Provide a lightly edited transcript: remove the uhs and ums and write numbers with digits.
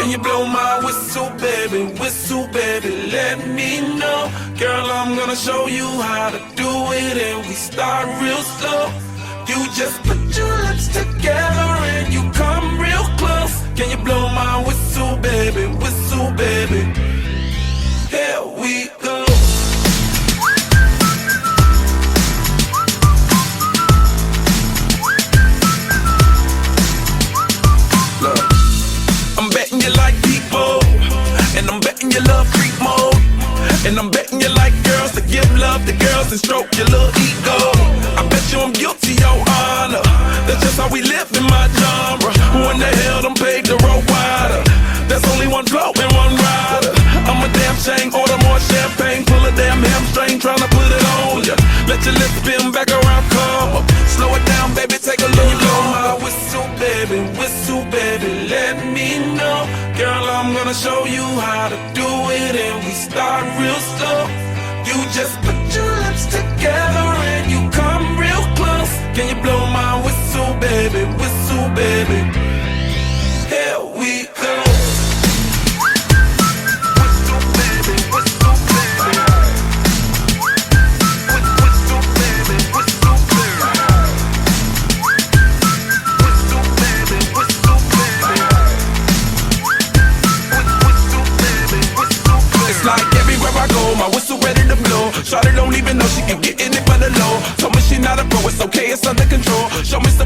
Can you blow my whistle, baby, let me know. Girl, I'm gonna show you how to do it, and we start real slow. You just put your lips together and you come real close. Can you blow my whistle, baby, here we go. Look, I'm betting you like people, and I'm betting you love freak mode, and I'm betting you like girls to give love to girls and stroke your little ego. I bet you I'm guilty, your honor. That's just how we live in my genre. Who in the hell done paved the road wider? There's only one flow and one rider. I'm a damn shame, order more champagne, pull a damn hamstring, tryna put it on ya. Let your lips spin back around, come up. Slow it down, baby, take a look. Blow my whistle, baby, let me know. Girl, I'm gonna show you how to do it, and we start real slow. You just put your lips together and you come real close. Can you blow my whistle, baby, here we go. My whistle ready to blow. Shawty don't even know she can get in it for the low. Told me she not a pro, it's okay, it's under control. Show me some